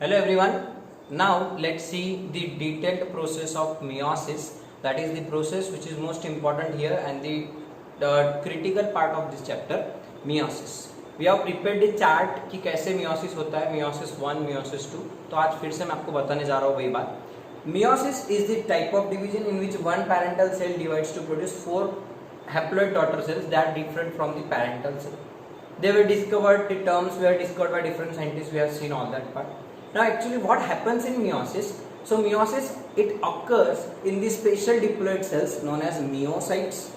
Hello everyone. Now let's see the detailed process of meiosis. That is the process which is most important here and the critical part of this chapter, meiosis. We have prepared the chart कि कैसे meiosis होता है, meiosis 1, meiosis 2. तो आज फिर से मैं आपको बताने जा रहा हूँ वही बात. Meiosis is the type of division in which one parental cell divides to produce 4 haploid daughter cells that are different from the parental cell. They were discovered, the terms were discovered by different scientists, we have seen all that part. Now actually what happens in meiosis? So meiosis, it occurs in the special diploid cells known as meiocytes.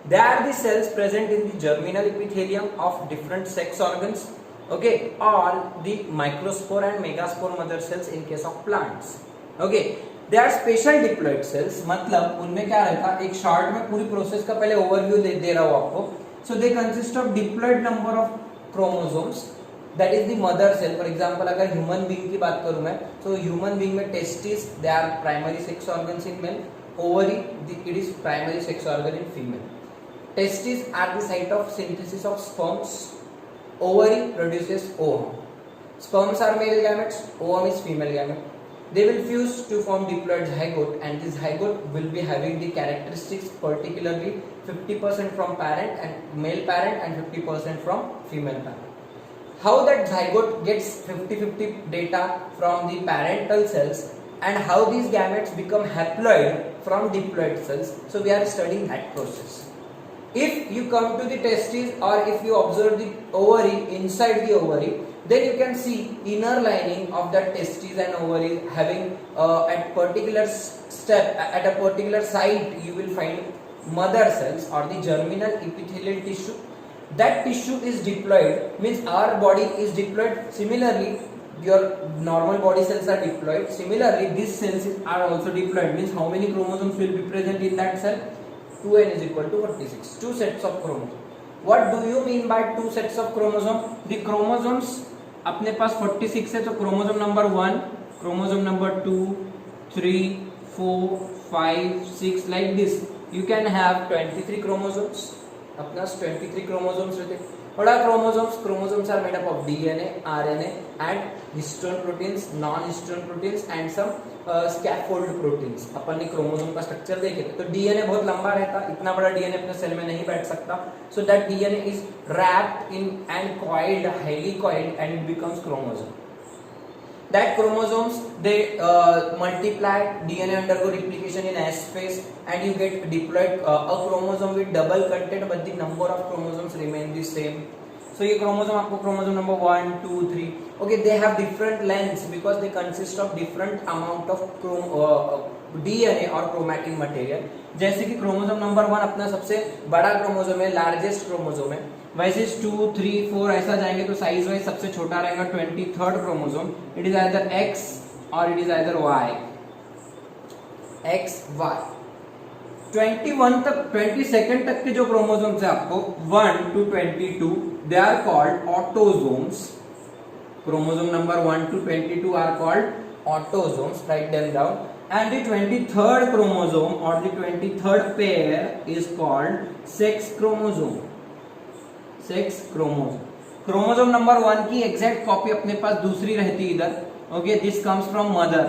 They are the cells present in the germinal epithelium of different sex organs, okay, or the microspore and megaspore mother cells in case of plants, okay. They are special diploid cells, मतलब उनमें क्या रहता है, एक short में पूरी process का पहले ओवरव्यू दे रहा हूँ आपको. So they consist of diploid number of chromosomes. That is the mother cell. For example, अगर human being की बात करूँ मैं, so human being में testes, they are primary sex organs in male. Ovary, it is primary sex organ in female. Testes are the site of synthesis of sperms. Ovary produces ovum. Sperms are male gametes, ovum is female gamete. They will fuse to form diploid zygote, and this zygote will be having the characteristics particularly 50% from parent and male parent and 50% from female parent. How that zygote gets 50-50 data from the parental cells and how these gametes become haploid from diploid cells. So we are studying that process. If you come to the testes or if you observe the ovary, inside the ovary, then you can see inner lining of the testes and ovary having at particular step, at a particular site you will find mother cells or the germinal epithelial tissue. That tissue is diploid, means our body is diploid. Similarly, your normal body cells are diploid. Similarly, these cells are also diploid, means how many chromosomes will be present in that cell? 2n is equal to 46, 2 sets of chromosomes. What do you mean by 2 sets of chromosomes? The chromosomes अपने पास 46 है, तो chromosome number 1, chromosome number 2, 3, 4, 5, 6 like this. You can have 23 chromosomes. अपना 23 chromosomes रहते. What are chromosomes? Chromosomes are made up of DNA, RNA and histone proteins, non-histone proteins and some scaffold proteins. अपन ने chromosome का structure देखे तो DNA बहुत लंबा रहता, इतना बड़ा DNA अपने सेल में नहीं बैठ सकता. So that DNA is wrapped in and coiled, highly coiled, and it becomes chromosome. That chromosomes, they multiply, DNA undergo replication in S phase, and you get diploid a chromosome with double content, but the number of chromosomes remain the same. So ये chromosome आपको chromosome number 1, 2, 3, okay, they have different lengths because they consist of different amount of DNA और chromatin material. जैसे कि chromosome number 1 अपना सबसे बड़ा chromosome है, largest chromosome है. वैसे 2, 3, 4 ऐसा जाएंगे तो साइज वाइज सबसे छोटा रहेगा 23rd chromosome. It is either X और it is either Y. X, Y. 21 तक 22nd तक के जो क्रोमोसोम्स है आपको 1 to 22, they are called autosomes. Chromosome number 1 to 22 are called autosomes. Write them down. And the 23rd chromosome or the 23rd pair is called sex chromosome. Sex chromosome. Chromosome number 1 की exact copy अपने पास दूसरी रहती है इधर. Okay, this comes from mother,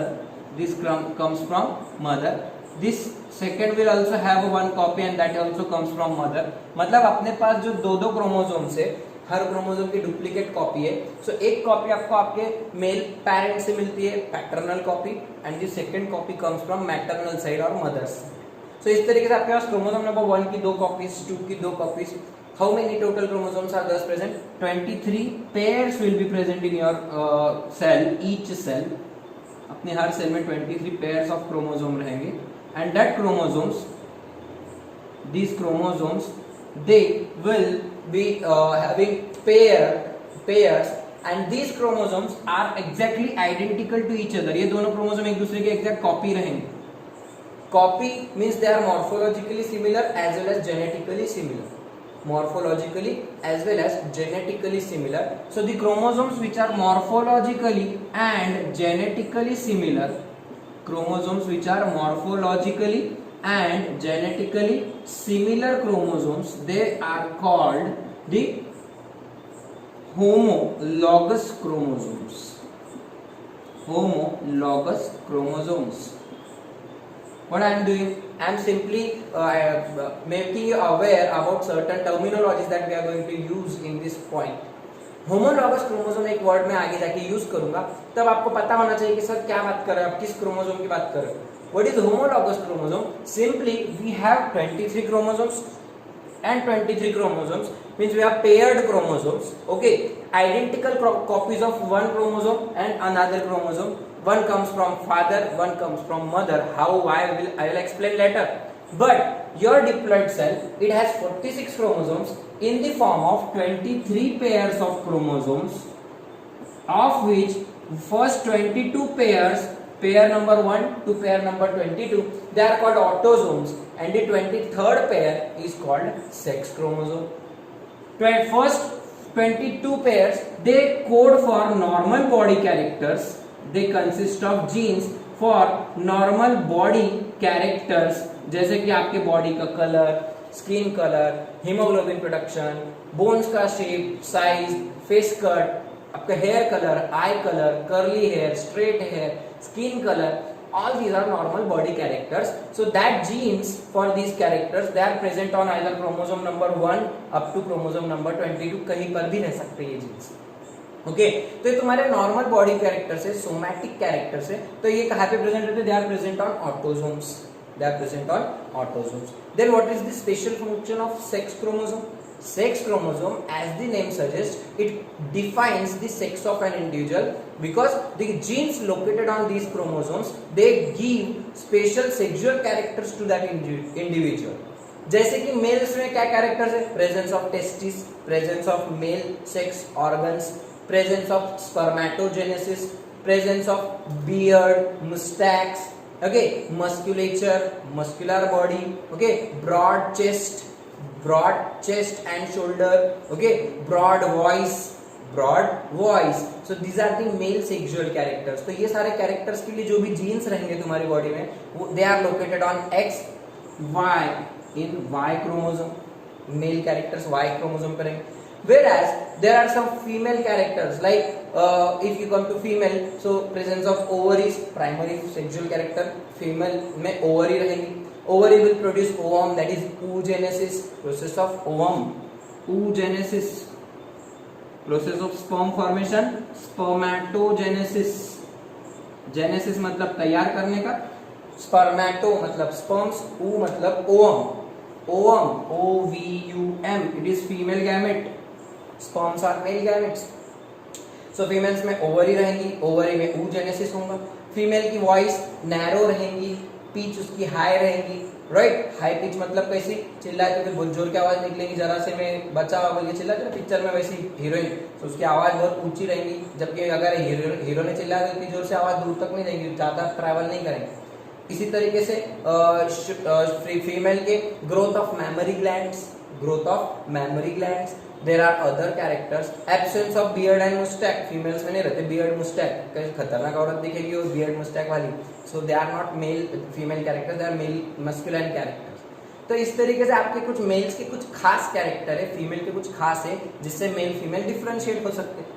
this comes from mother. This second will also have one copy and that also comes from mother. मतलब अपने पास जो दो क्रोमोसोम से हर क्रोमोसोम की डुप्लीकेट कॉपी है. सो एक कॉपी आपको आपके मेल पेरेंट से मिलती है, paternal copy, and the second copy comes from maternal side और मदर्स. सो इस तरीके से आपके पास क्रोमोसोम नंबर 1 की 2 कॉपीज, 2 की 2 copies. How many total chromosomes are thus present? 23 pairs will be present in your cell, each cell. अपने हर cell में 23 pairs of chromosome रहेंगे. And that chromosomes, these chromosomes, they will be having pairs, and these chromosomes are exactly identical to each other. ये दोनों chromosome एक दूसरे के exact copy रहेंगे. Copy means they are morphologically similar as well as genetically similar. Morphologically as well as genetically similar. So the chromosomes which are morphologically and genetically similar, chromosomes which are morphologically and genetically similar chromosomes, they are called the homologous chromosomes. homologous chromosomes. What I am doing? I am simply making you aware about certain terminologies that we are going to use in this point. Homologous chromosome एक word में आगे जाके use करूंगा, तब आपको पता होना चाहिए कि सर क्या बात कर रहे हैं आप, किस क्रोमोसोम की बात कर रहे हो. What is homologous chromosome? Simply we have 23 chromosomes and 23 chromosomes means we have paired chromosomes. Okay, identical copies of one chromosome and another chromosome. One comes from father, one comes from mother. How I will explain later. But your diploid cell, it has 46 chromosomes in the form of 23 pairs of chromosomes, of which first 22 pairs, pair number 1 to pair number 22, they are called autosomes, and the 23rd pair is called sex chromosome. First 22 pairs, they code for normal body characters. They consist of genes for normal body characters, जैसे कि आपके body का colour, skin colour, haemoglobin production, bones का shape, size, face cut, आपका hair colour, eye colour, curly hair, straight hair, skin colour, all these are normal body characters. So that genes for these characters, they are present on either chromosome number 1 up to chromosome number 22, कहीं पर भी रह सकते हैं ये genes. Okay, तो ये तुम्हारे नॉर्मल बॉडी कैरेक्टर्स है, सोमैटिक कैरेक्टर्स है, तो ये कहाँ पे प्रेजेंट रहते हैं? They are present on autosomes. They are present on autosomes. Then what is the special function of sex chromosome? Sex chromosome, as the name suggests, it defines the sex of an individual because the genes located on these chromosomes, they give special sexual characters to that individual. जैसे कि mails में क्या characters है? Presence of testis, presence of male sex organs, presence of spermatogenesis, presence of beard, moustaches, okay, musculature, muscular body, okay, broad chest and shoulder, okay, broad voice. So these are the male sexual characters. तो ये सारे characters के लिए जो भी genes रहेंगे तुम्हारी body में, they are located on X, Y in Y chromosome. Male characters Y chromosome पे रहेंगे. Whereas there are some female characters like if you come to female, so presence of ovaries, primary sexual character, female में ovary रहेंगी. Ovary will produce ovum, that is oogenesis, process of ovum, oogenesis, process of sperm formation, spermatogenesis. genesis मतलब तैयार करने का, spermato मतलब sperms, oo मतलब ovum, ovum, it is female gamete. Sperms are male gametes. So females में ovary रहेंगी, ovary में oogenesis होगा. फीमेल की वॉइस नैरो रहेंगी, पिच उसकी हाई रहेंगी, राइट? हाई पिच मतलब कैसी? चिल्लाए तो फिर बहुत जोर की आवाज निकलेगी, जरा से में बच्चा बोल के चिल्ला जाए पिक्चर में, वैसी हीरोइन, तो उसकी आवाज बहुत ऊंची रहेगी. जबकि अगर हीरो ने चिल्लाया तो इतनी जोर से आवाज दूर तक नहीं जाएगी, ज्यादा ट्रैवल नहीं करेंगे. इसी तरीके से फीमेल के growth of memory glands. There are other characters. Absence of beard and mustache. Females में नहीं रहते beard mustache. कहीं खतरनाक औरत दिखेगी और beard mustache वाली. So they are not female characters. They are male masculine characters. तो इस तरीके से आपके कुछ मेल्स के कुछ खास कैरेक्टर है, फीमेल के कुछ खास है, जिससे मेल फीमेल डिफरेंशिएट हो सकते हैं.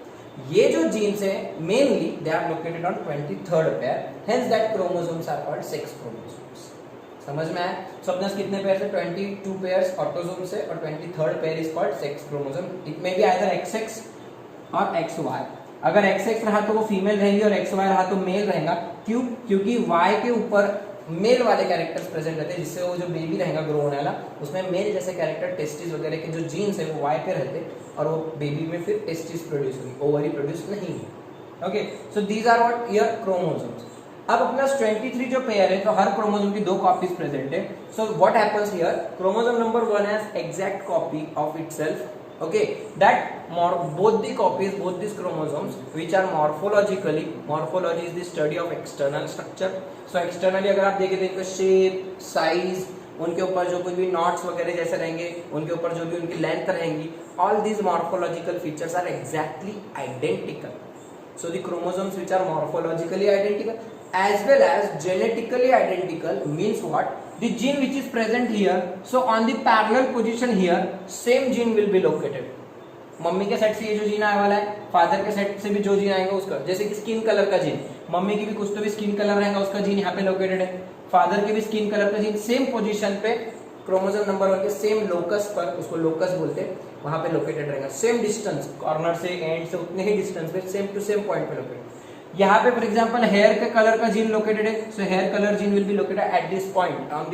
ये जो जीन्स है mainly they are located on 23rd pair. Hence that chromosomes are called sex chromosomes. समझ में आया? सबनेस कितने पेयर से? 22 पेयर्स ऑटोसोम से, और 23rd pair is called sex chromosome. It may be either XX और XY. अगर XX रहा तो वो फीमेल रहेगी और XY रहा तो मेल रहेगा. क्यों? क्योंकि Y के ऊपर मेल वाले कैरेक्टर्स प्रेजेंट रहते हैं, जिससे वो जो बेबी रहेगा ग्रो होने वाला, उसमें मेल जैसे कैरेक्टर, टेस्टिस वगैरह के जो जीन्स है वो Y पे रहते, और वो बेबी में फिर टेस्टिस प्रोड्यूस होगी, ओवरी प्रोड्यूस नहीं है. Okay, so these are what your chromosomes. अब अपना 23 जो पेयर है, तो हर क्रोमोसोम की 2 कॉपीज प्रेजेंट है. So what happens here? Chromosome number 1 has exact copy of itself. Okay, that both the copies, both these chromosomes, which are morphology is the study of external structure. So externally अगर आप देखें तो इनका shape, size, उनके ऊपर जो कोई भी नॉट्स वगैरह जैसे रहेंगे, उनके ऊपर जो भी उनकी लेंथ रहेंगी, all these morphological features are exactly identical. So the chromosomes which are morphologically identical as well as genetically identical means what? The gene which is present here, so on the parallel position here, same gene will be located. Mummy के side से ये जो gene आने वाला है father के side से भी जो जीन आएगा उसका, जैसे कि स्किन कलर का जीन, मम्मी की भी कुछ तो भी स्किन कलर रहेगा, उसका जीन यहाँ पे लोकेटेड है। फादर के भी स्किन कलर का जीन सेम पोजीशन पे क्रोमोसोम नंबर 1 के सेम लोकस पर, उसको लोकस बोलते हैं, वहां पे लोकेटेड रहेगा। सेम डिस्टेंस कॉर्नर से एंड से उतने ही डिस्टेंस पे सेम टू सेम पॉइंट पे लोकेटेड। यहाँ पे फॉर एग्जांपल हेयर के कलर का जीन लोकेटेड है, so here colour gene will be located at this point on the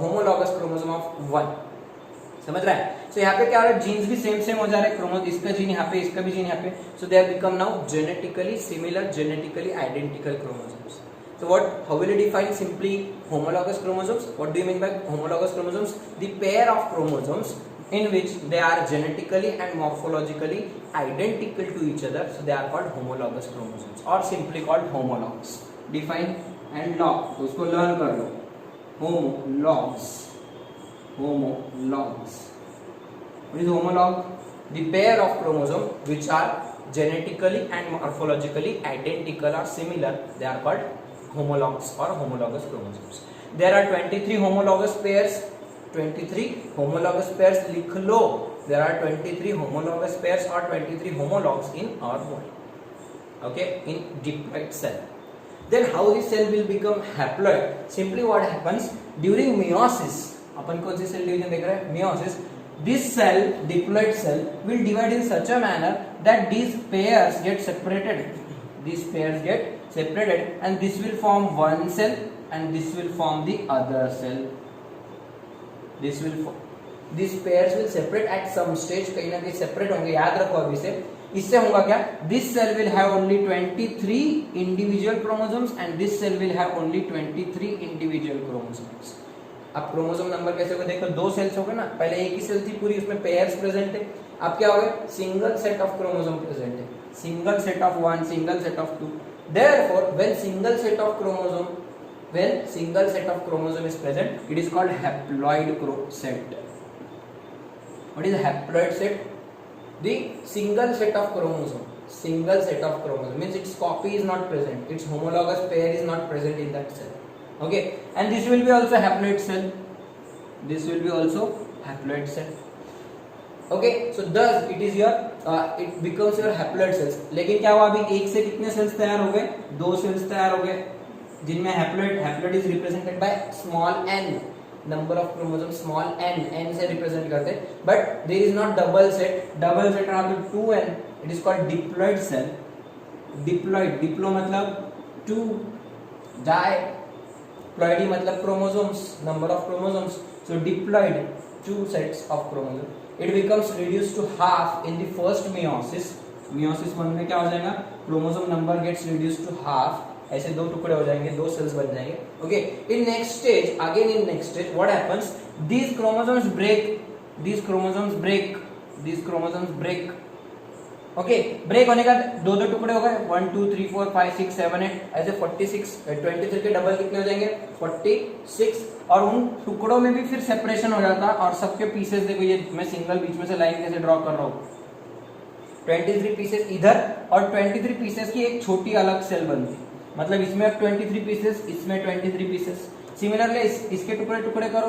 homologous chromosome of 1। समझ रहा है? सो यहाँ पे क्या हो रहा है, जीन्स भी सेम हो जा रहे हैं, क्रोमोसोम इसका जीन यहाँ पे, इसका भी जीन यहाँ पे, so they have become now genetically similar, genetically identical chromosomes. So how will you define simply homologous chromosomes? What do you mean by homologous chromosomes? The pair of chromosomes in which they are genetically and morphologically identical to each other, so they are called homologous chromosomes or simply called homologs. Define and log, तो उसको learn कर लो। Homologs, homologs. What is homolog? The pair of chromosomes which are genetically and morphologically identical or similar, they are called homologs or homologous chromosomes. There are 23 homologous pairs. 23 homologous pairs लिख लो। There are 23 homologous pairs or 23 homologs in our body. Okay, in diploid cell. Then how the cell will become haploid? Simply what happens during meiosis. अपन कौन सी cell division देख रहे हैं? Meiosis. This cell, diploid cell, will divide in such a manner that these pairs get separated. These pairs get separated and this will form one cell and this will form the other cell. These pairs will separate at some stage, कहीं ना कहीं separate होंगे, याद रखो अभी से। इससे होगा क्या? This cell will have only 23 individual chromosomes and this cell will have only 23 individual chromosomes. अब क्रोमोसोम नंबर कैसे होगा देखो, दो सेल्स हो गए ना, पहले एक ही सेल थी पूरी, उसमें पेयर्स प्रेजेंट है। अब क्या हो गया, single set of chromosome present है, single set of 1, single set of 2। Therefore, when single set of chromosome is present, it is called haploid set. What is a haploid set? The single set of chromosome. Single set of chromosome means its copy is not present, its homologous pair is not present in that cell. Okay, and this will be also haploid cell. This will be also haploid cell. Okay, so thus it is your it becomes your haploid cells. लेकिन क्या हुआ, अभी एक से कितने sales तैयार हो गए? दो सेल्स तैयार हो गए, जिनमें haploid is represented by small n, number of chromosomes small n से represent करते हैं, but there is not double set रहा तो 2n, it is called diploid cell. diplo मतलब 2, diploidy मतलब chromosomes, number of chromosomes, so diploid, 2 sets of chromosomes. It becomes reduced to half in the first meiosis. Meiosis 1 में क्या हो जाएगा, chromosome number gets reduced to half, ऐसे दो टुकड़े हो जाएंगे, दो सेल्स बन जाएंगे। Okay, in next stage what happens, these chromosomes break. Okay, break होने का दो टुकड़े हो गए, 1 2 3 4 5 6 7 8, ऐसे 46 23 के डबल कितने हो जाएंगे, 46, और उन टुकड़ों में भी फिर सेपरेशन हो जाता, और सबके पीसेस देखो, ये मैं सिंगल बीच में से लाइन कैसे ड्रॉ कर रहा हूँ, 23 पीसेस इधर और 23 पीसेस की एक छोटी अलग सेल बनती, मतलब इसमें 23 पीसेस, इसमें 23 पीसेस। सिमिलरली इसके टुकड़े करो,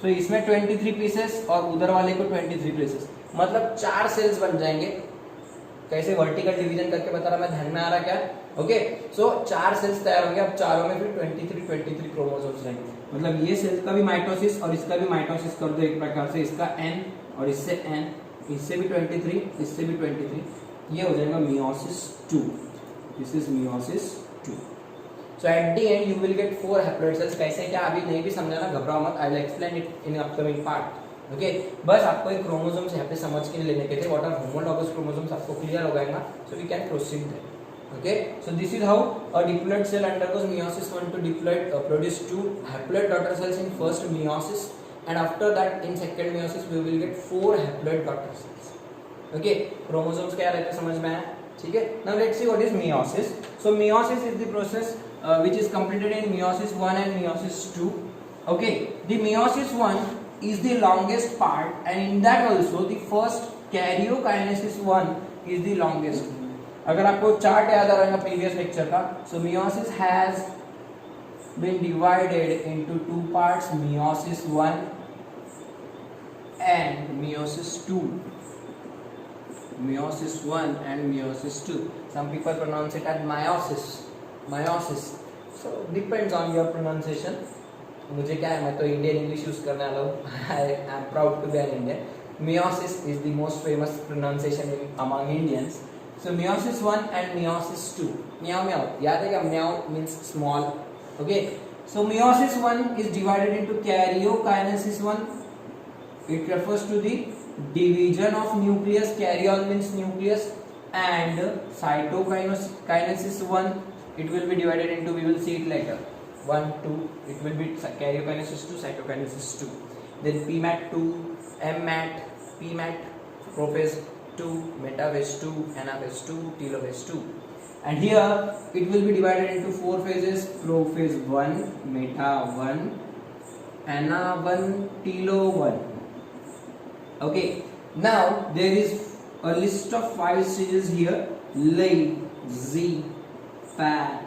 सो इसमें 23 पीसेस और उधर वाले को 23 पीसेस, मतलब 4 सेल्स बन जाएंगे। कैसे वर्टिकल डिवीजन करके बता रहा मैं, ध्यान में आ रहा क्या? ओके, सो 4 सेल्स तैयार होंगे, अब चारों में फिर 23 क्रोमोसोम्स रहेंगे, मतलब ये सेल का भी माइटोसिस और इसका भी माइटोसिस कर दो एक प्रकार से, इसका n और इससे n, इससे भी 23, इससे भी 23, ये हो जाएगा meiosis 2. This is meiosis 2. So at the end you will get 4 haploid cells. कैसे क्या अभी नहीं भी समझाना, घबराओ मत, I will explain it in upcoming part. Okay, बस आपको एक क्रोमोसोम्स यहाँ पे समझ के लेने के थे, व्हाट आर होमोलॉगस क्रोमोसोम्स, आपको क्लियर हो जाएगा, so we can proceed there. Okay, so this is how a diploid cell undergoes meiosis 1 to diploid produce 2 haploid daughter cells in first meiosis, and after that in second meiosis we will get 4 haploid daughter cells. Okay, chromosomes क्या रहते हैं समझ में आया? ठीक है, now let's see what is meiosis. So meiosis is the process which is completed in meiosis 1 and meiosis 2. Okay, the meiosis 1 is the longest part, and in that also the first karyokinesis 1 is the longest. अगर आपको chart याद आ रहा है previous lecture का, so meiosis has been divided into 2 parts, meiosis 1 and meiosis 2. meiosis 1 and meiosis 2. Some people pronounce it as meiosis. So depends on your pronunciation. मुझे क्या है, मैं तो इंडियन इंग्लिश यूज करने वाला हूँ. I am proud to be an Indian. Meiosis is the most famous pronunciation among Indians. So meiosis 1 and meiosis 2. Meow meow. याद है क्या? Meow means small. Okay. So meiosis 1 is divided into karyokinesis 1. It refers to the division of nucleus. Karyon means nucleus, and cytokinesis 1. It will be divided into. We will see it later. 1, 2. It will be karyokinesis 2, cytokinesis 2. Then PMAT 2, MMAT, PMAT, prophase 2, metaphase 2, anaphase 2, telophase 2. And here it will be divided into 4 phases: prophase 1, meta 1, ana 1, telo 1. Okay. Now there is a list of 5 stages here: lay, z, pa,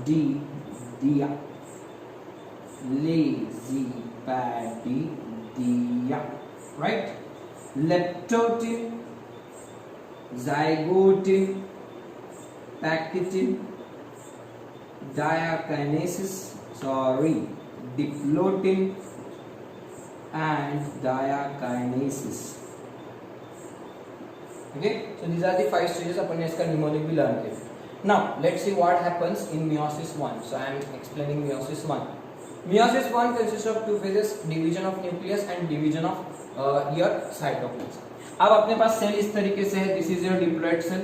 d, dia. Lazy paddy dia, right? Leptotin, zygotin, pachytin, diakinesis, diplotin and diakinesis. Okay, so these are the 5 stages. अपन ने इसका mnemonic भी learn किया. Now let's see what happens in meiosis 1. So I am explaining meiosis 1. Meiosis 1 consists of 2 phases: division of nucleus and division of your cytoplasm. अब अपने पास cell इस तरीके से है. This is your diploid cell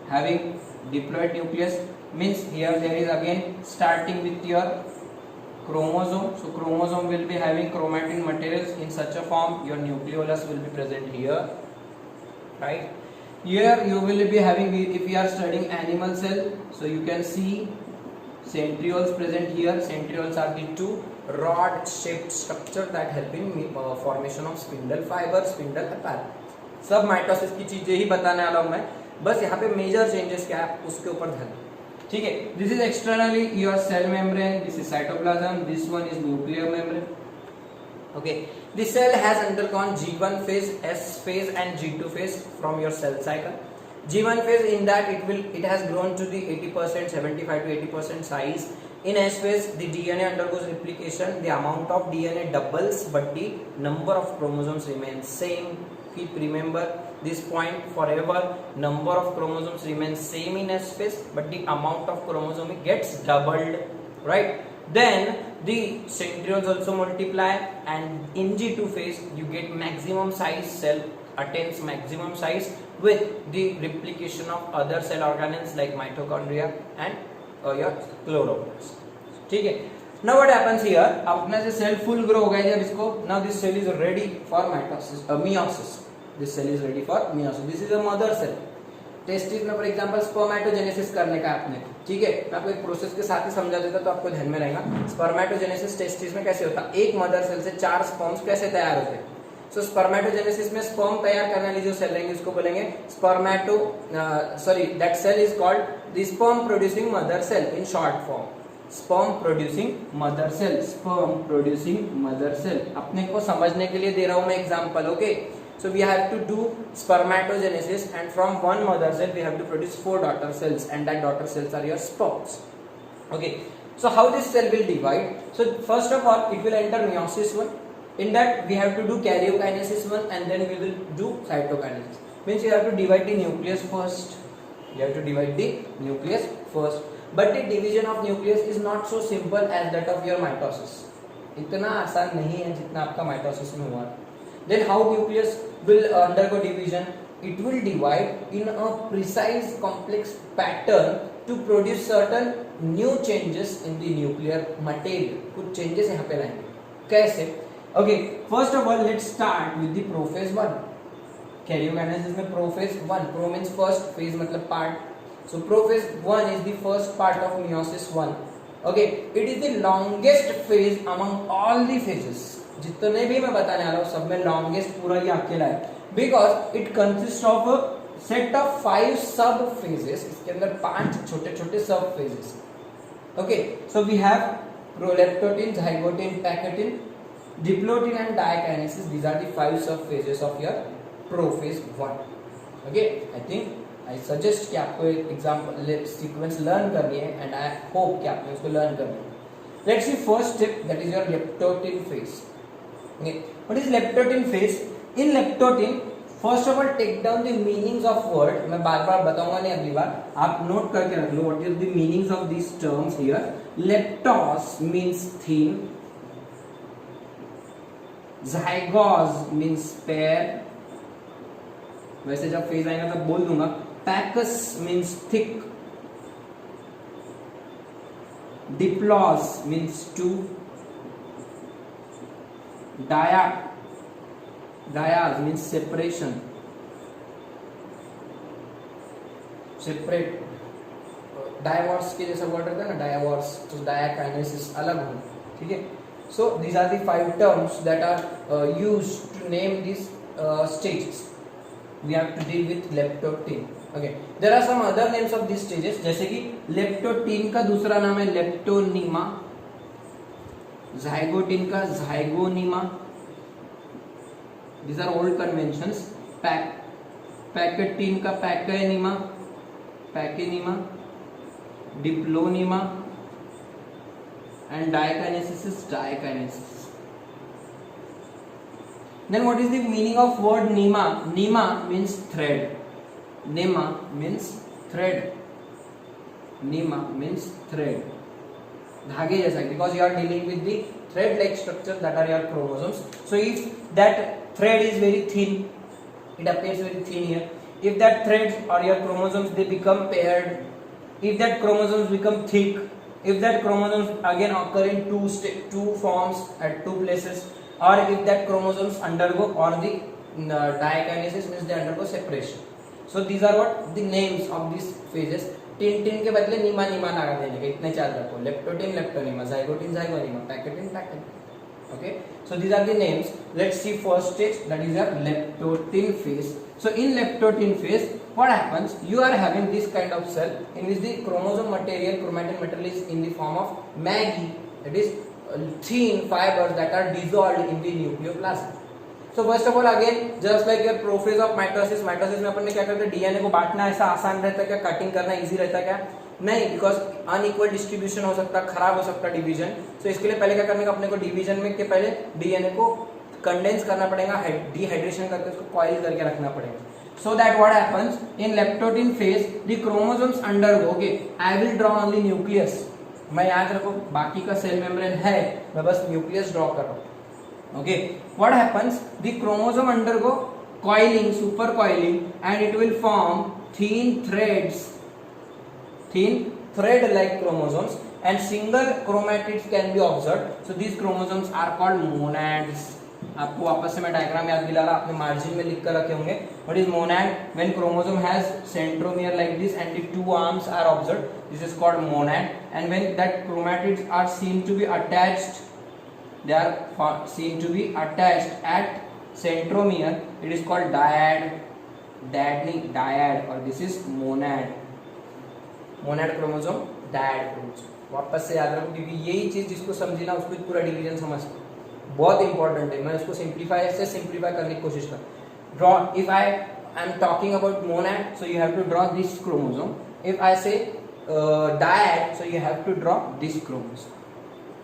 having diploid nucleus. Means here there is again starting with your chromosome. So chromosome will be having chromatin materials in such a form. Your nucleolus will be present here, right? Here you will be having, if you are studying animal cell, so you can see centrioles present here. Centrioles are the 2 rod shaped structure that help in formation of spindle fiber, spindle apparatus. सब mitosis की चीजें ही बताने वाला हूं मैं, बस यहाँ पे मेजर चेंजेस क्या है उसके ऊपर ध्यान. ठीक है. This is externally your cell membrane, this is cytoplasm, this one is nuclear membrane. Okay, the cell has undergone G1 phase, S phase and G2 phase from your cell cycle. G1 phase, in that it has grown to the 80%, 75 to 80% size. In S phase, the DNA undergoes replication. The amount of DNA doubles, but the number of chromosomes remains same. Keep remember this point forever. Number of chromosomes remains same in S phase, but the amount of chromosome gets doubled, right? Then the centrioles also multiply, and in G2 phase you get maximum size. Cell attains maximum size with the replication of other cell organelles like mitochondria and your chloroplast. ठीक है. Now what happens here? अपना से cell full grow हो गया जब इसको, now this cell is ready for meiosis. This cell is ready for meiosis. This is a mother cell. Testis में for example spermatogenesis करने का आपने, ठीक है, मैं आपको एक प्रोसेस के साथ ही समझा देता तो आपको ध्यान में रहेगा. स्पर्मेटोजेनेसिस टेस्टिस में कैसे होता है? एक मदर सेल से 4 स्पर्म्स कैसे तैयार होते हैं? सो स्पर्मेटोजेनेसिस में स्पर्म तैयार करने वाली जो सेल रहेंगे उसको बोलेंगे that cell is called the sperm producing mother cell in short form. Sperm producing mother cell, sperm producing mother cell. अपने को समझने के लिए दे रहा हूं मैं example. Okay, so we have to do spermatogenesis, and from one mother cell we have to produce 4 daughter cells, and that daughter cells are your sperms. Okay, so how this cell will divide? So first of all it will enter meiosis 1. In that we have to do karyokinesis 1, and then we will do cytokinesis. Means you have to divide the nucleus first. You have to divide the nucleus first. But the division of nucleus is not so simple as that of your mitosis. इतना आसान नहीं है जितना आपका mitosis में हुआ. Then how nucleus will undergo division? It will divide in a precise complex pattern to produce certain new changes in the nuclear material. कुछ changes यहाँ पे लाएंगे. कैसे? Okay, first of all let's start with the prophase 1. Karyokinesis में prophase 1. Pro means first, phase मतलब part. So prophase 1 is the first part of meiosis 1. Okay, it is the longest phase among all the phases. जितने भी मैं बताने वाला हूँ सब में लॉन्गेस्ट पूरा ये अकेला है, because it consist of set of 5 sub phases. इसके अंदर 5 छोटे छोटे sub phases. Okay, so we have proleptotene, zygotin, pachytin, diplotin and diakinesis. These are the 5 sub phases of your prophase 1. Okay, I think I suggest कि आपको एक example sequence learn करनी है and I hope कि आपने उसको learn करनी है. Let's see first step, that is your leptotene phase. Okay, what is leptotin phase? In leptotin, first of all take down the meanings of word. मैं बार बार बताऊंगा नहीं, अगली बार आप नोट करके रख लो. What is the meanings of these terms here? Leptos means thin, zygos means pair. वैसे जब phase आएगा तब बोल दूंगा. Pacus means thick, diplos means two, dias means separation, separate. डायवॉर्स के जैसा वर्ड रहता है ना, डायवॉर्स, तो डायाकाइनेसिस अलग हो. ठीक है. So these are the 5 terms that are used to name this stages. We have to deal with leptotene. Okay, there are some other names of this stages, जैसे कि लेप्टोटिन का दूसरा नाम है लेप्टोनिमा, zygotin का zygonema. These are old conventions. Pacetin का pacenema, pacenema, diplonema, and diakinesis is diakinesis. Then what is the meaning of word nema? Nema means thread. Nema means thread. Nema means thread. धागे जैसा, because you are dealing with the thread like structures that are your chromosomes. So if that thread is very thin, it appears very thin here. If that threads or your chromosomes they become paired, if that chromosomes become thick, if that chromosomes again occur in two forms at two places, or if that chromosomes undergo or the diakinesis means they undergo separation. So these are what the names of these phases. Tin के बदले नीमा नीमा लगा देने के, इतने चार रखो. Leptotene leptonema, zygotin zygonema, pacetin pacetin. Okay, so these are the names. Let's see first stage, that is your leptotin phase. So in leptotin phase, what happens? You are having this kind of cell in which the chromosome material, chromatin material is in the form of Maggie, that is thin fibers that are dissolved in the nucleoplasm. So first of all again, just like your prophase of mitosis, mitosis में अपन ने क्या करते हैं, DNA को बांटना ऐसा आसान रहता है क्या, कटिंग करना इजी रहता है क्या? नहीं, बिकॉज अनइक्वल डिस्ट्रीब्यूशन हो सकता है, खराब हो सकता है डिवीजन. सो इसके लिए पहले क्या करने का अपने को, डिवीजन में के पहले डीएनए को कंडेंस करना पड़ेगा, डिहाइड्रेशन करके उसको कॉइल करके रखना पड़ेगा. So that what happens in leptotin phase, the chromosomes undergo. Okay, I will draw only nucleus. मैं याद रखो बाकी का सेल मेम्ब्रेन है, मैं बस न्यूक्लियस ड्रॉ कर रहा हूँ. Okay, what happens? The chromosome undergo coiling, super coiling, and it will form thin threads, thin thread-like chromosomes, and single chromatids can be observed. So these chromosomes are called monads. आपको वापस से मैं diagram याद दिला रहा, आपने margin में लिख कर रखे होंगे. What is monad? When chromosome has centromere like this and the two arms are observed, this is called monad. And when that chromatids are seen to be attached, they are seen to be attached at centromere, it is called dyad, dyad, or this is monad. Monad chromosome, dyad chromosome. वापस से याद रखो, क्योंकि यही चीज जिसको समझी ना उसको पूरा डिवीजन समझ, बहुत इंपॉर्टेंट है. मैं उसको सिंप्लीफाई करने की कोशिश कर. Draw, if I am talking about monad, so you have to draw this chromosome. If I say dyad, so you have to draw this chromosome.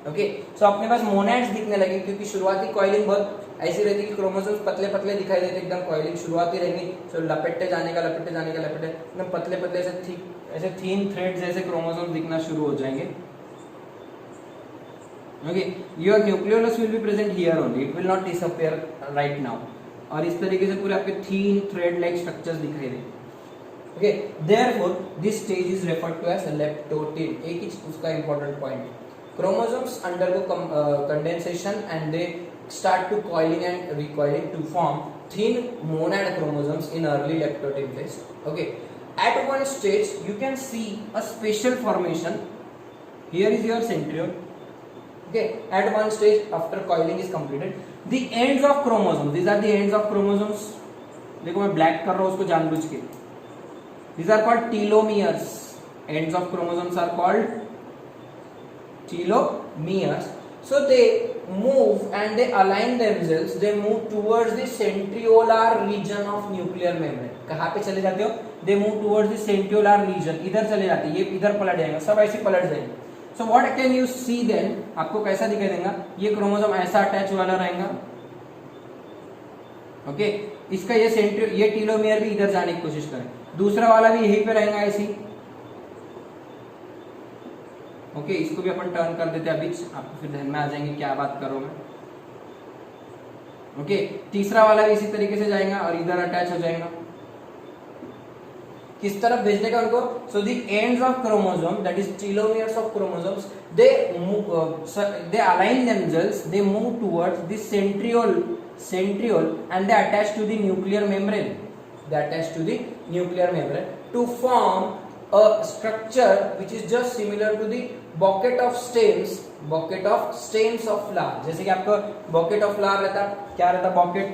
Okay, so अपने पास मोनैड्स दिखने लगे, क्योंकि शुरुआती कॉइलिंग बहुत ऐसी रहती है कि क्रोमोसोम्स पतले पतले दिखाई देते, एकदम कॉइलिंग शुरुआती रहेंगी. सो लपेटते जाने का एकदम पतले पतले ऐसे थीन थ्रेड जैसे क्रोमोसोम्स दिखना शुरू हो जाएंगे. Okay, your nucleolus will be present here only, it will not disappear right now. और इस तरीके से पूरे आपके थीन थ्रेड लाइक स्ट्रक्चर्स दिखाई देंगे. Okay, therefore this stage is referred to as leptotene. एक ही उसका इंपॉर्टेंट पॉइंट है. Chromosomes undergo condensation and they start to coiling and recoiling to form thin monad chromosomes in early leptotin phase. Okay, at one stage you can see a special formation. Here is your centriole. Okay, at one stage after coiling is completed, the ends of chromosomes, these are the ends of chromosomes. देखो मैं black कर रहा हूँ उसको जानबूझ के. These are called telomeres. Ends of chromosomes are called telomeres. So they move and they align themselves, they move towards the centriolar region of nuclear membrane. कहाँ पे चले जाते हो, they move towards the centriolar region, इधर चले जाते हैं, ये इधर पलट जाएंगे, सब ऐसे पलट जाएंगे. So what can you see then, आपको कैसा दिखाई देगा, ये क्रोमोसोम ऐसा अटैच वाला रहेगा. ओके, इसका ये सेंट्रियो, ये टीलोमियर भी इधर जाने की कोशिश करें, दूसरा वाला भी यहीं पे रहेगा ऐसी. ओके, इसको भी अपन टर्न कर देते हैं अभी, आपको फिर ध्यान में आ जाएंगे क्या बात करो मैं. ओके, तीसरा वाला भी इसी तरीके से जाएगा और इधर अटैच हो जाएगा. किस तरफ भेजने का उनको, so the ends of chromosome that is telomeres of chromosomes, they align themselves, they move towards the centriole and they attach to the nuclear membrane, to form a structure which is just similar to the bucket of stems of flower. जैसे कि आपको bucket of flower रहता, क्या रहता bucket,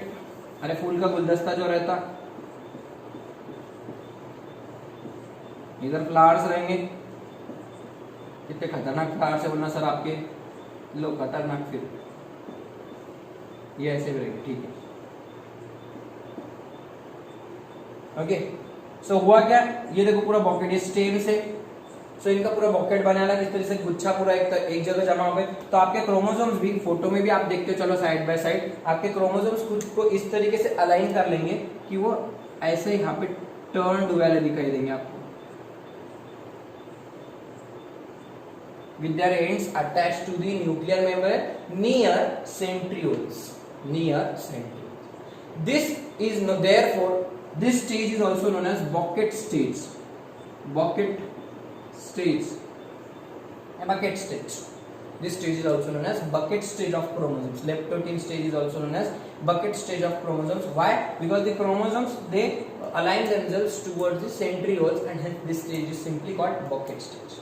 अरे फूल का गुलदस्ता जो रहता, इधर फ्लावर्स रहेंगे, कितने खतरनाक फ्लावर्स है बोलना सर आपके, लो खतरनाक, फिर ये ऐसे भी रहेगा. ठीक है, ओके. सो हुआ क्या, ये देखो पूरा बॉकेट, ये स्टेम से, सो इनका पूरा बॉकेट बनाना, किस तरह से गुच्छा पूरा एक जगह जमा हो गए. तो आपके क्रोमोसोम्स भी फोटो में भी आप देखते हो, चलो साइड बाय साइड, आपके क्रोमोसोम्स खुद को इस तरीके से अलाइन कर लेंगे कि वो ऐसे यहाँ पे टर्न्ड वाले दिखाई देंगे आपको, with their ends attached to the nuclear membrane near centrioles. This is therefore this stage is also known as bucket stage. This stage is also known as bucket stage of chromosomes. Leptotin stage is also known as bucket stage of chromosomes. Why? Because the chromosomes, they align themselves towards the centrioles, and hence this stage is simply called bucket stage.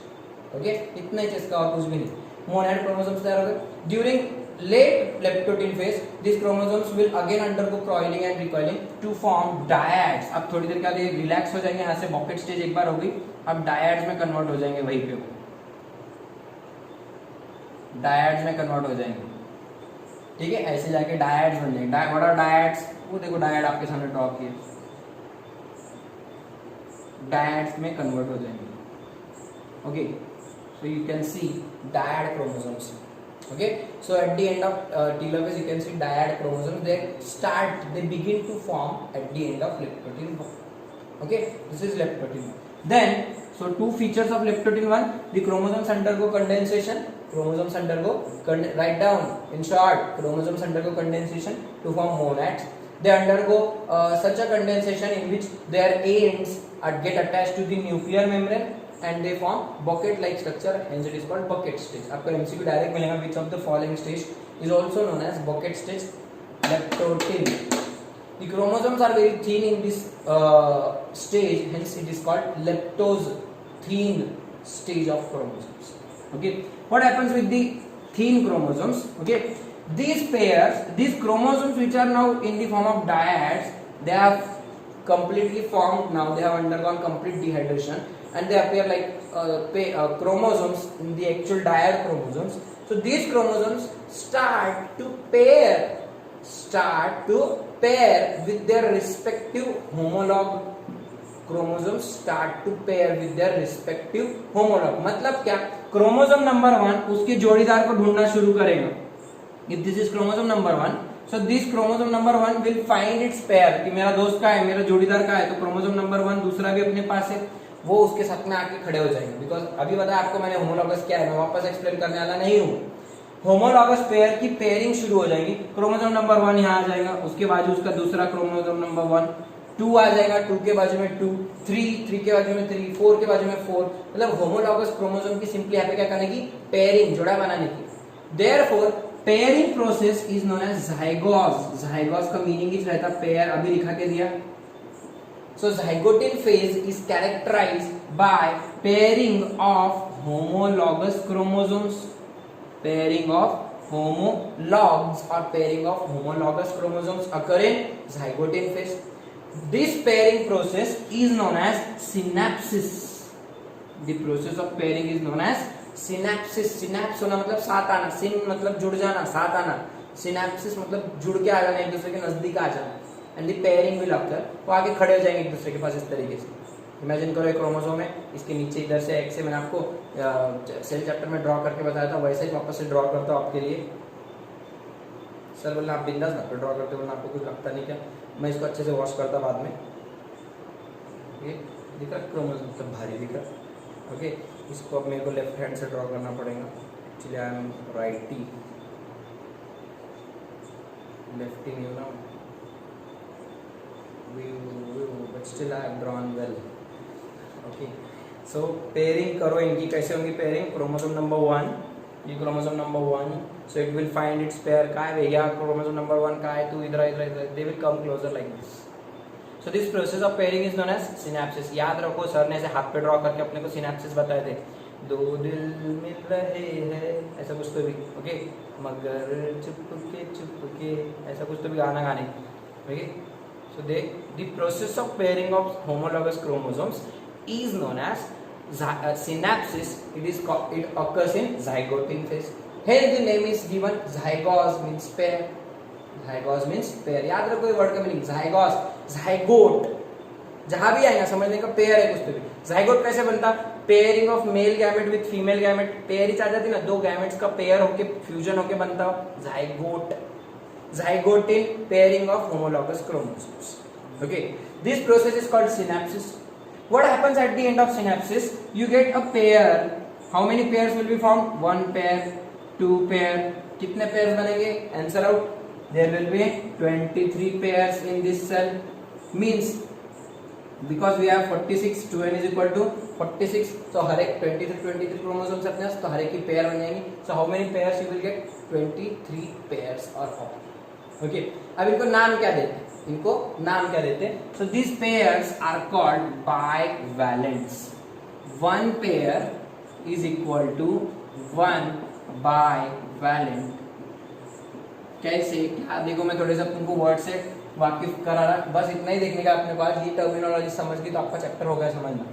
Okay, इतना ही इसका, और कुछ भी नहीं. Monod chromosomes तैयार हो गए. During late leptotin phase, these chromosomes will again undergo coiling and recoiling to form dyads. अब थोड़ी देर के बाद ये रिलैक्स हो जाएंगे, यहाँ से bucket stage एक बार हो गई, अब dyads में कन्वर्ट हो जाएंगे, वहीं पे dyads में कन्वर्ट हो जाएंगे. ठीक है, ऐसे जाके dyads बन जाएंगे. what are dyads? वो देखो dyad आपके सामने ड्रॉ किए, dyads में कन्वर्ट हो जाएंगे. Okay, so you can see dyad chromosomes. Okay, so at the end of telophase you can see dyad chromosomes, they begin to form at the end of leptotin 1. Okay, this is leptotin 1. Then, so two features of leptotin 1, the chromosomes undergo condensation, write down in short, chromosomes undergo condensation to form monads. They undergo such a condensation in which their ends get attached to the nuclear membrane and they form bucket like structure, hence it is called bucket stage. आपको MCQ direct मिलेगा, which of the following stage is also known as bucket stage? Leptotin. The chromosomes are very thin in this stage, hence it is called leptose, thin stage of chromosomes. Okay, what happens with the thin chromosomes? Okay, these chromosomes which are now in the form of dyads, they have completely formed now, they have undergone complete dehydration, and they appear like chromosomes in the actual dyad chromosomes. So these chromosomes start to pair with their respective homolog. Chromosomes start to pair with their respective homolog. मतलब क्या, chromosome number 1 उसके जोड़ीदार को ढूंढना शुरू करेगा. If this is chromosome number 1, so this chromosome number 1 will find its pair, कि मेरा दोस्त का है, मेरा जोड़ीदार का है, तो क्रोमोसोम नंबर 1 दूसरा भी अपने पास है, वो उसके साथ में आके खड़े हो जाएंगे. बिकॉज अभी बताया आपको मैंने होमोलॉगस क्या है, मैं वापस एक्सप्लेन करने वाला नहीं हूँ. होमोलॉगस पेयर की पेयरिंग शुरू हो जाएगी. क्रोमोसोम नंबर 1 यहाँ आ जाएगा, उसके बाजू उसका दूसरा क्रोमोसोम नंबर 1, 2 आ जाएगा, 2 के बाजू में 2, 3 के बाजू में 3, 4 के बाजू में 4. मतलब होमोलॉगस क्रोमोसोम की सिंपली यहाँ पे क्या करने की, पेयरिंग, जोड़ा बनाने की. Therefore pairing process is known as zygote. zygote का मीनिंग इज रहता पेयर, अभी लिखा के दिया. So zygotic phase is characterized by pairing of homologous chromosomes, pairing of homologs or pairing of homologous chromosomes occur in zygotic phase. This pairing process is known as synapsis. The process of pairing is known as synapsis. synapse होना मतलब साथ आना, syn मतलब जुड़ जाना, साथ आना, synapsis मतलब जुड़ के आ जाना, एक दूसरे के नजदीक आ जाना. And the pairing will occur, वो आगे खड़े हो जाएंगे एक दूसरे के पास इस तरीके से। इमेजिन करो एक क्रोमोसोम है, इसके नीचे इधर से एक से मैंने आपको सेल चैप्टर में ड्रॉ करके बताया था, वैसे ही वापस से ड्रॉ करता हूँ आपके लिए। सर बोलना आप बिंदास ना ड्रॉ करते बोलना, आपको कुछ लगता नहीं क्या? मैं इसको अच्छे से वॉश करता बाद में। ये दिख रहा क्रोमोसोम मतलब भारी दिख रहा। ओके, इसको अब मेरे को लेफ्ट हैंड से ड्रॉ करना पड़ेगा, actually I am righty, lefty नहीं हूँ ना, but still I have drawn well. Okay, so pairing करो इनकी, कैसे होंगी पेयरिंग? क्रोमोसोम नंबर 1, ये chromosome number 1, so it will find its pair, का है भैया क्रोमोसोम नंबर 1 का है, तू इधर इधर इधर, they will come closer like this. So this process of pairing is known as synapsis. याद रखो सर ने ऐसे हाथ पे ड्रॉ करके अपने को सिनैप्सिस बताए थे, दो दिल मिल रहे हैं, ऐसा कुछ तो भी, ओके, मगर चुपके ऐसा कुछ तो भी गाना गाने, okay. So the process of pairing of homologous chromosomes is known as synapsis. It occurs in zygote phase. Here the name is given, zygos means pair. Zygos means pair. याद रखो ये वर्ड का मीनिंग, zygos, zygote, जहां भी आएगा समझने का pair है कुछ तो भी। zygote कैसे बनता? Pairing of male gamete with female gamete, pair ही आ जाती ना, दो गैमेट्स का पेयर होके फ्यूजन होके बनता zygote. Zygote in pairing of homologous chromosomes. Okay, this process is called synapsis. What happens at the end of synapsis? You get a pair. How many pairs will be formed? 1 pair, 2 pair. कितने pairs बनेंगे? Answer out. There will be 23 pairs in this cell. Means because we have 46, 2n is equal to 46. So हर एक 23 chromosomes अपने पास, तो हर एक की pair बन जाएंगी. So how many pairs you will get? 23 pairs are formed. Okay. अब इनको नाम क्या देते हैं? इनको नाम क्या देते हैं? So this pairs are called bivalents. 1 pair is equal to 1 bivalent. कैसे? क्या देखो, मैं थोड़े से तुमको वर्ड से वाकिफ करा रहा, बस इतना ही देखने का अपने को आज। ये टर्मिनोलॉजी समझ गई तो आपका चैप्टर हो गया समझना।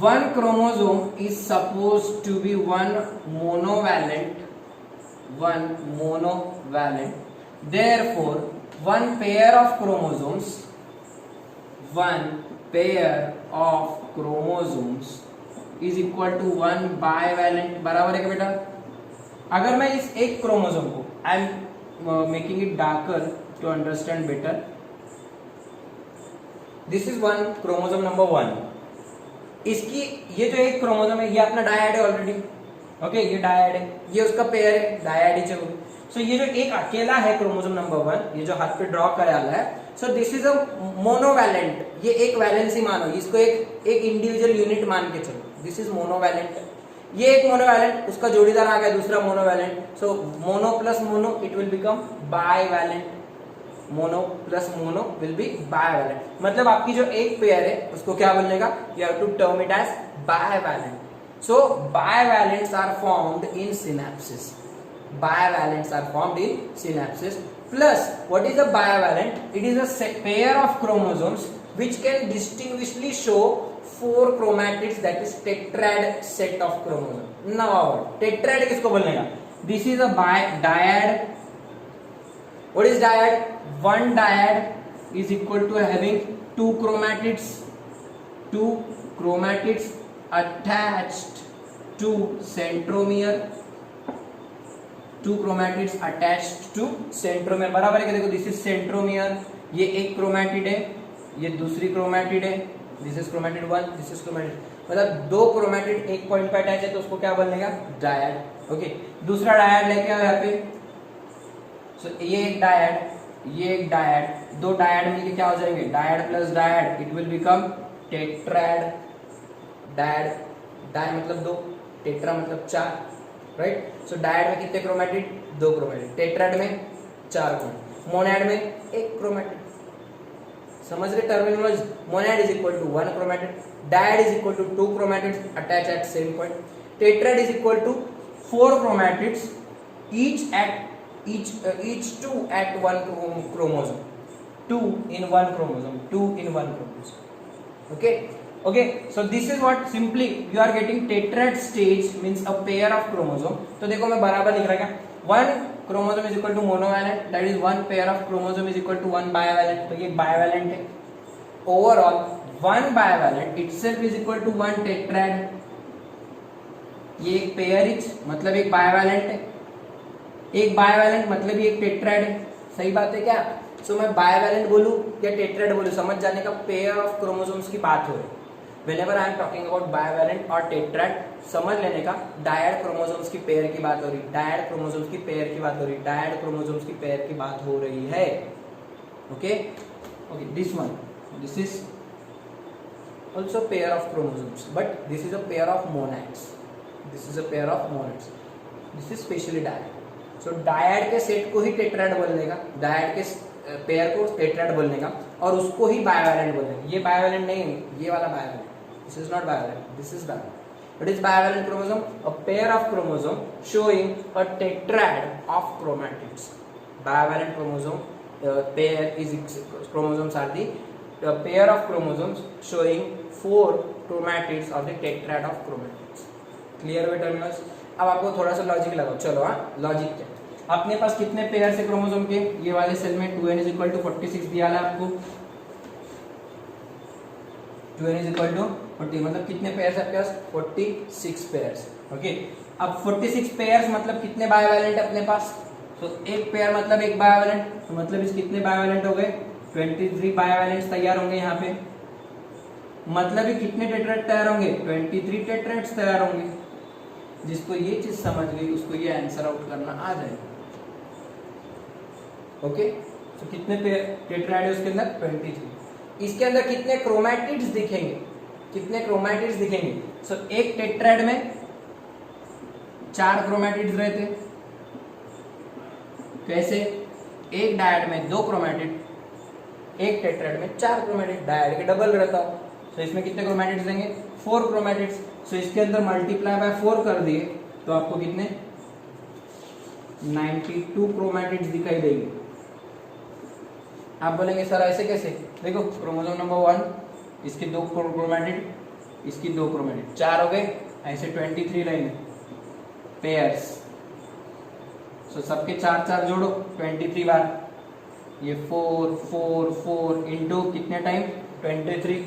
1 chromosome is suppose to be 1 monovalent, therefore one pair of chromosomes is equal to 1 bivalent, बराबर है क्या बेटा? अगर मैं इस एक क्रोमोसोम को, I am making it darker to understand better, this is 1 chromosome number 1, इसकी ये जो एक क्रोमोसोम है ये अपना डायड है ऑलरेडी, ओके, ये डायड है, ये उसका पेयर है, डायड ही चाहिए। सो ये जो एक अकेला है क्रोमोसोम नंबर 1, ये जो हाथ पे ड्रॉ करा है, सो दिस इज अ मोनोवैलेंट, ये एक वैलेंसी मानो, इसको एक इंडिविजुअल यूनिट मान के चलो, दिस इज मोनोवैलेंट। ये एक मोनोवैलेंट, उसका जोड़ीदार आ गया दूसरा monovalent, so mono plus mono it will become bivalent, mono plus mono will be bivalent. मतलब आपकी जो एक पेयर है उसको क्या बोलेगा? You have to term it as bivalent. So bivalents are formed in synapsis, bivalents are formed in synapses. Plus, what is a bivalent? It is a pair of chromosomes which can distinguishly show 4 chromatids, that is tetrad set of chromosomes. Now, tetrad किसको बोलेगा? This is a dyad. What is dyad? One dyad is equal to having 2 chromatids attached to centromere. 2 chromatids attached to centromere, बराबर है क्या? देखो, this is centromere, ये एक chromatid है, ये दूसरी क्रोमैटिड है, this is chromatid 1, this is chromatid, मतलब 2 क्रोमैटिड एक पॉइंट पे अटैच है, तो उसको क्या बोलेगा? डायड। ओके, दूसरा डायड लेके आओ यहाँ पे। सो ये एक डायड, ये एक डायड, 2 डायड मिलके क्या हो जाएंगे? Dyad plus dyad, it will become tetrad. Dyad, di मतलब 2, टेट्रा मतलब 4, राइट? सो डायड में कितने क्रोमैटिड? 2 क्रोमैटिड, टेट्राड में 4 क्रोमैटिड, मोनैड में 1 क्रोमैटिड। समझ रहे terminology? Monad is equal to 1 chromatid, dyad is equal to 2 chromatids attach at same point, tetrad is equal to 4 chromatids each 2 at 1 chromosome, 2 in 1 chromosome. Okay, so this is what simply you are getting tetrad stage, means a pair of chromosome. तो देखो मैं बराबर लिख रहा क्या? One chromosome is equal to monovalent, that is one pair of chromosome is equal to one bivalent, तो ये bivalent है। Overall one bivalent itself is equal to one tetrad, ये एक पेयरिज मतलब एक बायोवैलेंट है, एक बायोवैलेंट मतलब ये एक टेट्राड है। सही बात है क्या? सो मैं बायोवैलेंट बोलूं या टेट्राड बोलूं, समझ जाने का, पेयर ऑफ क्रोमोसोम्स की बात हो रही है। Whenever I am talking about bivalent और tetrad, समझ लेने का डायड क्रोमोसोम्स की पेयर की बात हो रही है, डायड क्रोमोसोम्स की पेयर की बात हो रही है, डायड क्रोमोसोम्स की पेयर की बात हो रही है। Okay okay, this one, this is also pair of chromosomes, but this is a pair of monads, this is a pair of monads, this is specially dyad. So dyad के set को ही tetrad बोलने का, died के pair को tetrad बोलने का, और उसको ही बायोवैलेंट बोलने का। ये बायोवैलेंट नहीं है, ये वाला बायोवैलेंट, this is not bivalent, this is bivalent. What is bivalent chromosome? A pair of chromosome showing a tetrad of chromatids. Bivalent chromosome pair is chromosomes are the pair of chromosomes showing 4 chromatids of the tetrad of chromatids. Clear हुए terminals? अब आपको थोड़ा सा logic लगाओ। चलो हाँ, logic क्या? अपने पास कितने पेयर से क्रोमोसोम के? ये वाले सेल में 2n is equal to 46 दिया है आपको, 2n is equal to 40, मतलब कितने पेयर्स आपके पास? 46 पेयर्स। ओके, अब 46 पेयर्स मतलब कितने बायोवैलेंट है अपने पास? तो एक पेयर मतलब एक बायोवैलेंट, तो मतलब इस कितने बायोवैलेंट हो गए? 23 बायोवैलेंट्स तैयार होंगे यहाँ पे। मतलब ये कितने टेट्राड तैयार होंगे? 23 टेट्राड्स तैयार होंगे। जिसको ये चीज समझ गई उसको ये आंसर आउट करना आ जाएगा। ओके, तो कितने टेट्राड है उसके अंदर? 23। इसके अंदर कितने क्रोमैटिड्स दिखेंगे? कितने क्रोमैटिड्स दिखेंगे? सो एक टेट्राड में 4 क्रोमैटिड्स रहते। कैसे? एक डायड में 2 क्रोमैटिड, एक टेट्राड में 4 क्रोमैटिड, डायड के डबल रहता हो। तो इसमें कितने क्रोमैटिड्स देंगे? 4 क्रोमैटिड्स। सो इसके अंदर मल्टीप्लाई बाय 4 कर दिए तो आपको कितने? 92 क्रोमैटिड्स दिखाई देंगे। आप बोलेंगे सर ऐसे कैसे? देखो, क्रोमोसोम नंबर 1, इसके 2 क्रोमैटिड, इसकी 2 क्रोमैटिड, 4 हो गए, ऐसे 23 रहेंगे पेयर्स। सो सबके 4 जोड़ो 23 बार, ये 4 4 4 इंटू कितने टाइम? 23।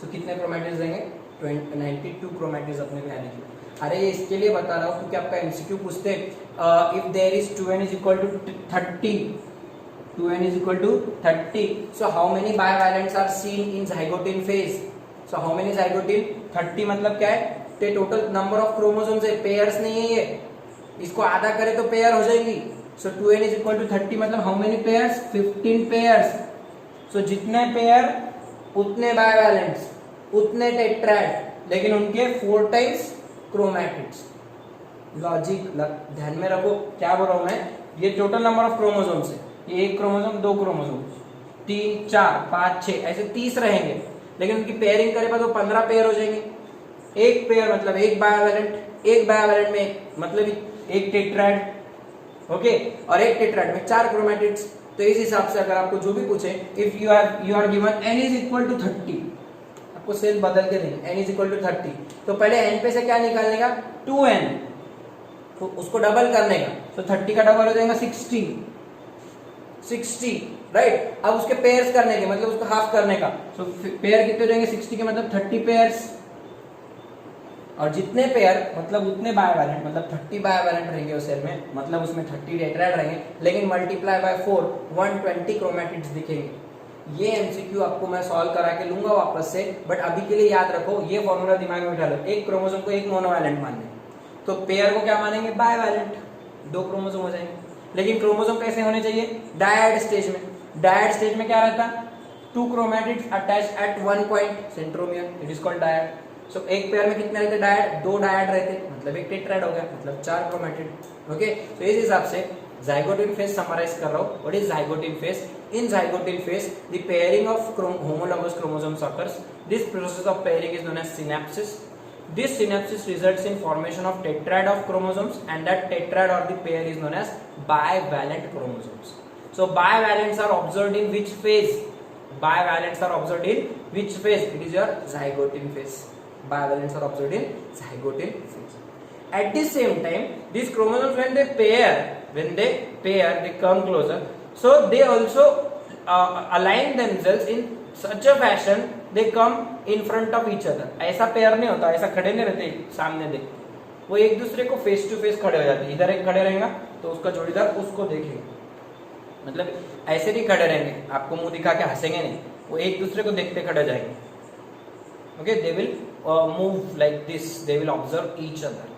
सो कितने क्रोमैटिड्स देंगे? 92 क्रोमैटिड्स अपने में आने की। अरे ये इसके लिए बता रहा हूँ क्योंकि आपका एमसीक्यू पूछते हैं if there is 2n is equal to 30, 2n is equal to 30, so how many bivalents are seen in zygote phase? So how many zygote? 30 मतलब क्या है? ते टोटल नंबर ऑफ क्रोमोसोम्स है, पेयर्स नहीं है ये। इसको आधा करे तो पेयर हो जाएगी। सो 2n is equal to 30 मतलब हाउ मेनी पेयर्स? 15 पेयर्स। सो जितने पेयर उतने बायोवैलेंट्स, उतने टेट्राड, लेकिन उनके 4 टाइम्स क्रोमैटिड्स। लॉजिक ध्यान में रखो, क्या बोल रहा हूं मैं? ये टोटल नंबर ऑफ क्रोमोसोम्स है, ये 1 क्रोमोसोम, 2 क्रोमोसोम, 3 4 5 6 ऐसे 30 रहेंगे, लेकिन उनकी पेयरिंग करे तो 15 पेयर हो जाएंगे। एक पेयर मतलब एक बायोवैलेंट, एक बायोवैलेंट में मतलब एक टेट्राड, ओके, और एक टेट्राड में 4 क्रोमैटिड्स। तो इस हिसाब से अगर आपको जो भी पूछे, if you are given n is equal to 30, आपको सेल बदल के देंगे, n is equal to 30, तो पहले n पे से क्या निकालने का? 2n, तो उसको डबल करने का, तो 30 का डबल हो जाएगा 60, राइट। अब उसके पेयर्स करने के मतलब उसको हाफ करने का, तो पेयर कितने हो जाएंगे? 60 के मतलब 30 पेयर्स, और जितने पेयर मतलब उतने बायोवैलेंट, मतलब 30 बायोवैलेंट रहेंगे उस सेल में, मतलब उसमें 30 टेट्राड रहेंगे, लेकिन मल्टीप्लाई बाय 4 120 क्रोमैटिड्स दिखेंगे। ये एमसीक्यू आपको मैं सॉल्व करा के लूंगा वापस से, बट अभी के लिए याद रखो, ये फॉर्मूला दिमाग में बिठा लो। एक क्रोमोसोम को एक मोनोवैलेंट मानने, तो पेयर को क्या मानेंगे? बायोवैलेंट, 2 क्रोमोसोम हो जाएंगे। लेकिन क्रोमोसोम कैसे होने चाहिए? डायड स्टेज में। डायड स्टेज में क्या रहता? 2 chromatids attached at 1 point centromere, it is called dyad. So एक पेयर में कितने रहते? डायड, 2 डायड रहते, मतलब एक टेट्राड हो गया, मतलब 4 क्रोमैटिड। ओके, तो इस हिसाब से zygote phase समराइज कर रहा हूं। What is zygote phase? In zygote phase, the pairing of homologous chromosomes occurs. This process of pairing is known as synapsis. This synapsis results in formation of tetrad of chromosomes, and that tetrad or the pair is known as bivalent chromosomes. So bivalents are observed in which phase? Bivalents are observed in which phase? It is your zygote phase. Bivalents are observed in zygote phase. At the same time, these chromosomes when they pair, they come closer. So they also align themselves in such a fashion they come in front of each other. ऐसा pair नहीं होता, ऐसा खड़े नहीं रहते सामने देख, वो एक दूसरे को फेस टू फेस खड़े हो जाते हैं. इधर एक खड़े रहेगा तो उसका जोड़ीदार उसको देखेगा, मतलब ऐसे नहीं खड़े रहेंगे, आपको मुंह दिखा के हंसेंगे नहीं, वो एक दूसरे को देखते खड़े जाएंगे. Okay, they will move like this, they will observe each other.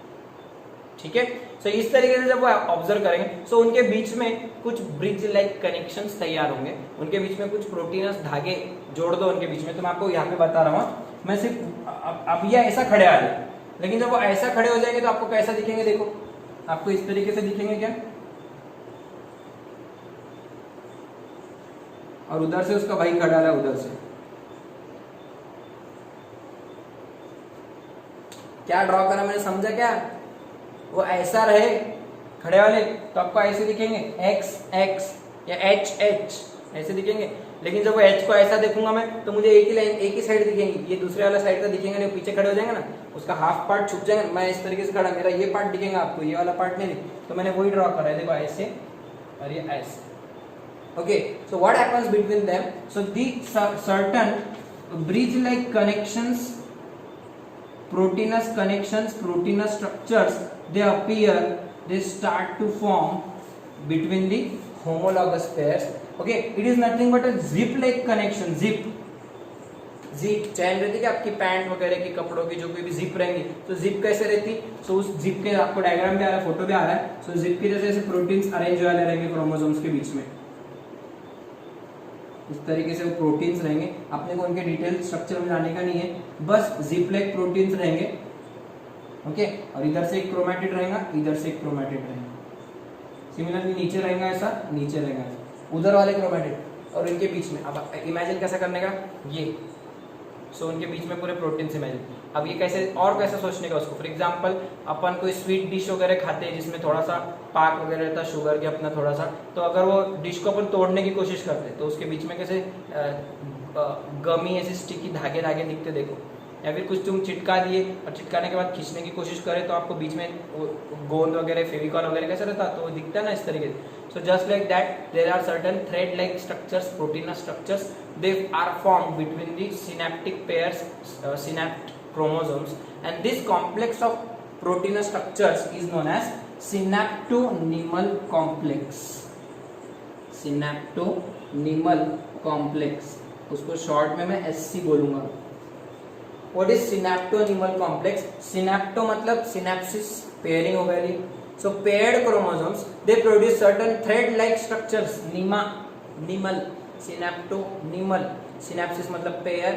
ठीक है, सो इस तरीके से जब वो ऑब्जर्व करेंगे, सो उनके बीच में कुछ ब्रिज लाइक कनेक्शंस तैयार होंगे, उनके बीच में कुछ प्रोटीनस धागे जोड़ दो उनके बीच में. तो मैं आपको यहाँ पे बता रहा हूँ, मैं सिर्फ अब ये ऐसा खड़े आ रहे, लेकिन जब वो ऐसा खड़े हो जाएंगे तो आपको कैसा दिखेंगे, देखो आपको इस तरीके से दिखेंगे क्या, और उधर से उसका भाई खड़ा है उधर से. क्या ड्रॉ करा मैंने, समझा क्या? वो ऐसा रहे खड़े वाले तो आपको ऐसे दिखेंगे, एक्स एक्स या एच एच ऐसे दिखेंगे. लेकिन जब वो एच को ऐसा देखूंगा मैं तो मुझे एक ही लाइन, एक ही साइड दिखेंगी, ये दूसरे वाला साइड का दिखेंगे नहीं, पीछे खड़े हो जाएंगे ना, उसका हाफ पार्ट छुप जाएगा. मैं इस तरीके से खड़ा, मेरा ये पार्ट दिखेगा आपको, ये वाला पार्ट नहीं. तो मैंने वही ड्रॉ करा है, देखो ऐसे और ये ऐसे. Okay, so what happens between them, so the certain bridge like connections, proteinous connections, proteinous structures, they appear, they start to form between the homologous pairs. Okay, it is nothing but a zip like connection. zip चैन रहती है आपकी pant वगैरह की, कपड़ों की जो कोई भी जिप रहेंगी, तो जिप कैसे रहती, सो उस जिप के आपको डायग्राम भी आ रहा है, फोटो भी आ रहा है. सो जिप की जैसे ऐसे प्रोटीन्स अरेंज वाले रहेंगे क्रोमोसोम्स के बीच में, इस तरीके से वो प्रोटीन्स रहेंगे. अपने को उनके डिटेल स्ट्रक्चर में जाने का नहीं है, बस जिप लाइक प्रोटीन्स रहेंगे. ओके, और इधर से एक क्रोमैटिड रहेगा, इधर से एक क्रोमैटिड रहेगा. सिमिलरली नीचे रहेगा ऐसा, नीचे रहेगा उधर वाले क्रोमैटिड, और इनके बीच में अब इमेजिन कैसा करने का ये. सो उनके बीच में पूरे प्रोटीन्स इमेजिन. अब ये कैसे और कैसे सोचने का उसको, फॉर एग्जांपल अपन कोई स्वीट डिश वगैरह खाते हैं जिसमें थोड़ा सा पाक वगैरह रहता है, शुगर के अपना थोड़ा सा, तो अगर वो डिश को अपन तोड़ने की कोशिश करते हैं तो उसके बीच में कैसे गमी ऐसे स्टिकी धागे धागे दिखते देखो. या फिर कुछ तुम चिटका दिए और चिटकाने के बाद खींचने की कोशिश करें तो आपको बीच में गोंद वगैरह फेविकॉल वगैरह कैसे रहता, तो वो दिखता है ना इस तरीके से. So just like that, there are certain thread-like structures, proteinous structures. They are formed between the synaptic pairs, synaptic chromosomes, and this complex of proteinous structures is known as synaptonemal complex. Synaptonemal complex. उसको short में मैं SC बोलूंगा. What is synaptonemal complex? Synapto मतलब synapsis, pairing हो गई. So paired chromosomes, they produce certain thread-like structures. Nemal, synaptonemal. Synapsis मतलब pair,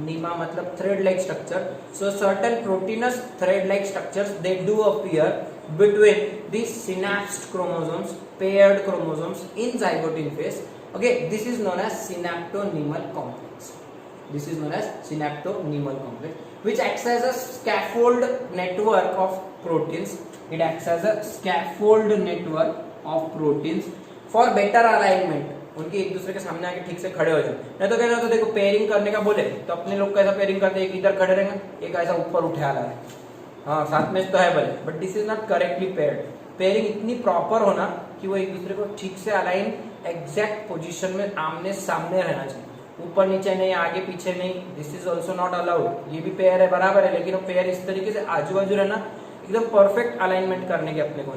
nema मतलब thread-like structure. So certain proteinous thread-like structures they do appear between the synapsed chromosomes, paired chromosomes in zygote phase. Okay, this is known as synaptonemal complex. This is known as synaptonemal complex, which acts as a scaffold network of proteins. It acts as a scaffold network of proteins for better alignment. उनके एक दूसरे के सामने आके ठीक से खड़े हो जाए. नहीं तो क्या होता है, देखो पेयरिंग करने का बोले तो अपने लोग कैसा पेयरिंग करते हैं, एक इधर खड़े रहेंगे, एक ऐसा ऊपर उठा रहा है, हाँ साथ में तो है भले, but this is not correctly paired. Pairing इतनी प्रॉपर होना कि वो एक दूसरे को ठीक से अलाइन एग्जैक्ट पोजीशन में आमने सामने रहना चाहिए, ऊपर नीचे नहीं, आगे पीछे नहीं. This is also not allowed. ये भी पेयर है, बराबर है, लेकिन वो पेयर इस तरीके से आजू बाजू रहना, एकदम परफेक्ट अलाइनमेंट करने के अपने को,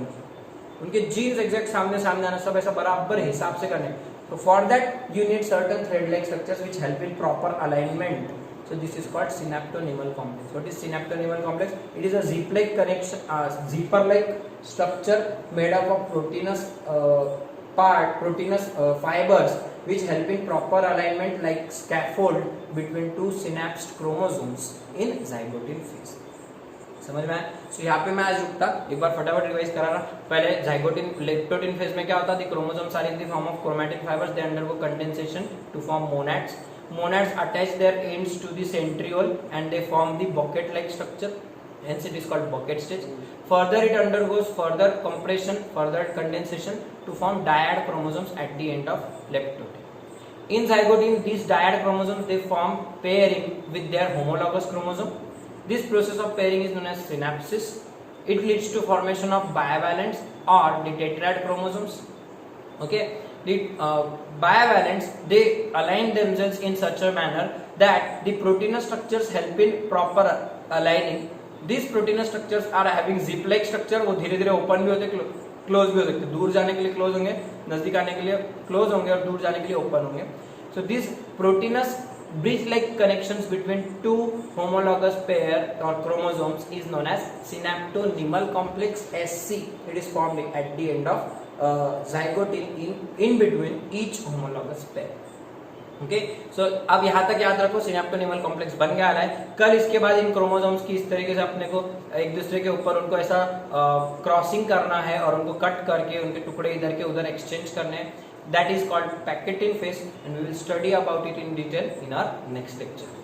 उनके जीन्स एग्जैक्ट सामने सामने आना, सब ऐसा बराबर हिसाब से करने. So for that you need certain thread-like structures which help in proper alignment. So this is called synaptonemal complex. What is synaptonemal complex? It is a zip-like connection, zipper-like structure made up of proteinous fibers which help in proper alignment like scaffold between two synapsed chromosomes in zygote phase. समझ में आया? सो यहाँ पे मैं आज रुकता, एक बार फटाफट रिवाइज करा रहा. पहले जाइगोटिन लेप्टोटिन फेज में क्या होता है, chromosomes are in the form of chromatin fibres, they undergo condensation to form monads. Monads attach their ends to the centriole and they form the bucket like structure, hence it is called bucket stage. Further it undergoes further compression, further condensation to form dyad chromosomes at the end of leptotin. In zygote, these dyad chromosomes they form pairing with their homologous chromosome. This process of pairing is known as synapsis. it leads to formation of bivalents or the tetrad chromosomes. Okay, the bivalents, they align themselves in such a manner that the proteinous structures help in proper aligning. These proteinous structures are having zip like structure, वो धीरे धीरे open भी होते, close भी हो सकते, दूर जाने के लिए क्लोज होंगे, नजदीक आने के लिए क्लोज होंगे और दूर जाने के लिए ओपन होंगे. So these proteinous bridge like connections between two homologous pair or chromosomes is known as synaptonymal complex, SC. It is formed at the end of zygote in between each homologous pair. Okay, so अब यहाँ तक याद रखो, synaptonemal complex बन गया है. कल इसके बाद इन क्रोमोसोम्स की इस तरीके से अपने को एक दूसरे के ऊपर उनको ऐसा क्रॉसिंग करना है और उनको कट करके उनके टुकड़े इधर के उधर एक्सचेंज करने हैं. That is called pachytene phase and we will study about it in detail in our next lecture.